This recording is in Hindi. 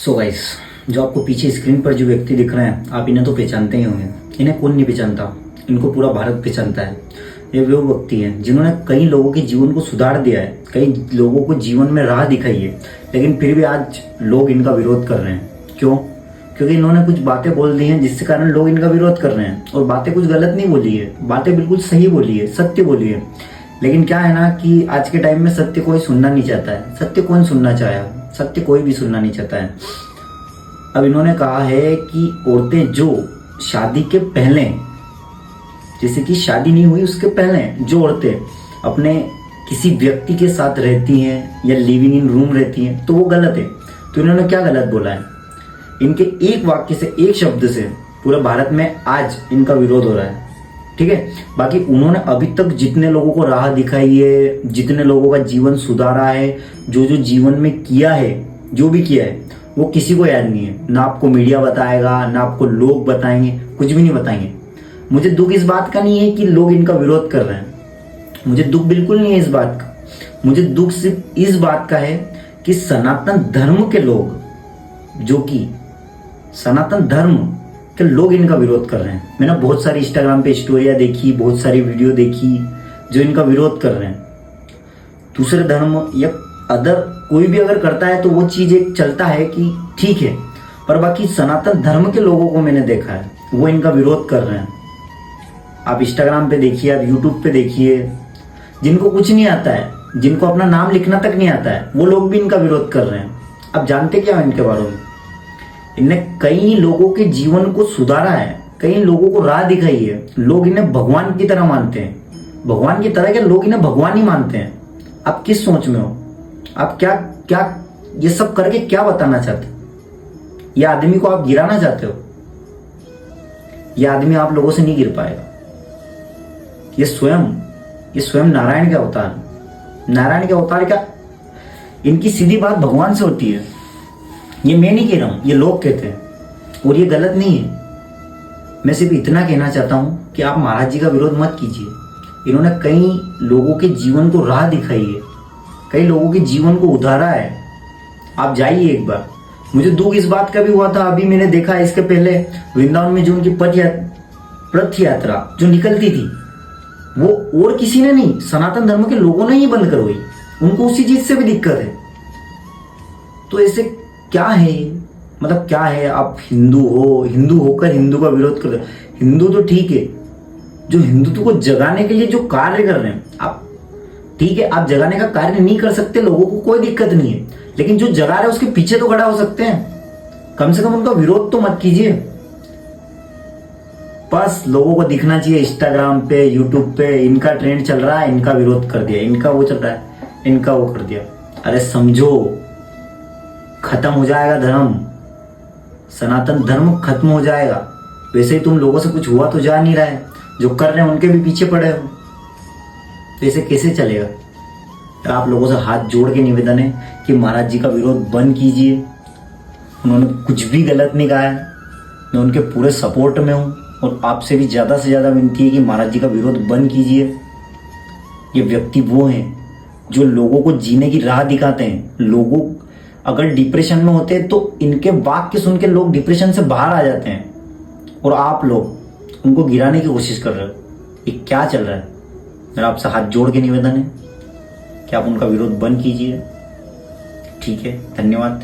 सो गाइस, जो आपको पीछे स्क्रीन पर जो व्यक्ति दिख रहे हैं, आप इन्हें तो पहचानते ही होंगे। इन्हें कौन नहीं पहचानता, इनको पूरा भारत पहचानता है। ये वो व्यक्ति हैं जिन्होंने कई लोगों के जीवन को सुधार दिया है, कई लोगों को जीवन में राह दिखाई है, लेकिन फिर भी आज लोग इनका विरोध कर रहे हैं। क्यों? क्योंकि इन्होंने कुछ बातें बोल दी हैं जिसके कारण लोग इनका विरोध कर रहे हैं। और बातें कुछ गलत नहीं बोली है, बातें बिल्कुल सही बोली है, सत्य बोली है। लेकिन क्या है ना कि आज के टाइम में सत्य कोई सुनना नहीं चाहता है। सत्य कौन सुनना चाहे? सत्य कोई भी सुनना नहीं चाहता है। अब इन्होंने कहा है कि औरतें जो शादी के पहले, जैसे कि शादी नहीं हुई उसके पहले जो औरतें अपने किसी व्यक्ति के साथ रहती हैं या लिविंग इन रूम रहती हैं, तो वो गलत है। तो इन्होंने क्या गलत बोला है? इनके एक वाक्य से, एक शब्द से पूरे भारत में आज इनका विरोध हो रहा है। ठीक है, बाकी उन्होंने अभी तक जितने लोगों को राह दिखाई है, जितने लोगों का जीवन सुधारा है, जो जो जीवन में किया है, जो भी किया है, वो किसी को याद नहीं है। ना आपको मीडिया बताएगा, ना आपको लोग बताएंगे, कुछ भी नहीं बताएंगे। मुझे दुख इस बात का नहीं है कि लोग इनका विरोध कर रहे हैं, मुझे दुख बिल्कुल नहीं है इस बात का। मुझे दुख सिर्फ इस बात का है कि सनातन धर्म के लोग, जो कि सनातन धर्म के लोग इनका विरोध कर रहे हैं। मैंने बहुत सारी इंस्टाग्राम पे स्टोरियां देखी, बहुत सारी वीडियो देखी जो इनका विरोध कर रहे हैं। दूसरे धर्म या अदर कोई भी अगर करता है तो वो चीज एक चलता है कि ठीक है, पर बाकी सनातन धर्म के लोगों को मैंने देखा है वो इनका विरोध कर रहे हैं। आप इंस्टाग्राम पे देखिए, आप यूट्यूब पे देखिए, जिनको कुछ नहीं आता है, जिनको अपना नाम लिखना तक नहीं आता है, वो लोग भी इनका विरोध कर रहे हैं। अब जानते क्या है इनके बारे में? इनने कई लोगों के जीवन को सुधारा है, कई लोगों को राह दिखाई है। लोग इन्हें भगवान की तरह मानते हैं, भगवान की तरह के लोग इन्हें भगवान ही मानते हैं। आप किस सोच में हो? आप क्या क्या ये सब करके क्या बताना चाहते हो? ये आदमी को आप गिराना चाहते हो? ये आदमी आप लोगों से नहीं गिर पाएगा। ये स्वयं नारायण के अवतार, नारायण के अवतार। क्या इनकी सीधी बात भगवान से होती है। ये मैं नहीं कह रहा हूं, ये लोग कहते हैं, और ये गलत नहीं है। मैं सिर्फ इतना कहना चाहता हूं कि आप महाराज जी का विरोध मत कीजिए। इन्होंने कई लोगों के जीवन को राह दिखाई है, कई लोगों के जीवन को उधारा है। आप जाइए एक बार। मुझे दुख इस बात का भी हुआ था, अभी मैंने देखा इसके पहले वृंदावन में जो उनकी रथ यात्रा जो निकलती थी, वो और किसी ने नहीं, सनातन धर्म के लोगों ने ही बंद करवाई। उनको उसी चीज से भी दिक्कत है। तो ऐसे क्या है? मतलब क्या है? आप हिंदू हो, हिंदू होकर हिंदू का विरोध कर रहे हो। हिंदू तो ठीक है, जो हिंदुत्व को जगाने के लिए जो कार्य कर रहे हैं आप, ठीक है, आप जगाने का कार्य नहीं कर सकते, लोगों को कोई दिक्कत नहीं है, लेकिन जो जगा रहे हैं उसके पीछे तो खड़ा हो सकते हैं। कम से कम उनका विरोध तो मत कीजिए। बस लोगों को दिखना चाहिए इंस्टाग्राम पे, यूट्यूब पे इनका ट्रेंड चल रहा है, इनका विरोध कर दिया, इनका वो चल रहा है, इनका वो कर दिया। अरे समझो, खत्म हो जाएगा धर्म, सनातन धर्म खत्म हो जाएगा। वैसे ही तुम लोगों से कुछ हुआ तो जा नहीं रहा है, जो कर रहे हैं उनके भी पीछे पड़े हो, तो ऐसे कैसे चलेगा? तो आप लोगों से हाथ जोड़ के निवेदन है कि महाराज जी का विरोध बंद कीजिए। उन्होंने कुछ भी गलत नहीं कहा है, मैं उनके पूरे सपोर्ट में हूँ, और आपसे भी ज़्यादा से ज़्यादा विनती है कि महाराज जी का विरोध बंद कीजिए। ये व्यक्ति वो हैं जो लोगों को जीने की राह दिखाते हैं। लोगों अगर डिप्रेशन में होते हैं तो इनके वाक्य सुन के लोग डिप्रेशन से बाहर आ जाते हैं, और आप लोग उनको गिराने की कोशिश कर रहे हो। ये क्या चल रहा है? मेरा आपसे हाथ जोड़ के निवेदन है कि आप उनका विरोध बंद कीजिए। ठीक है, धन्यवाद।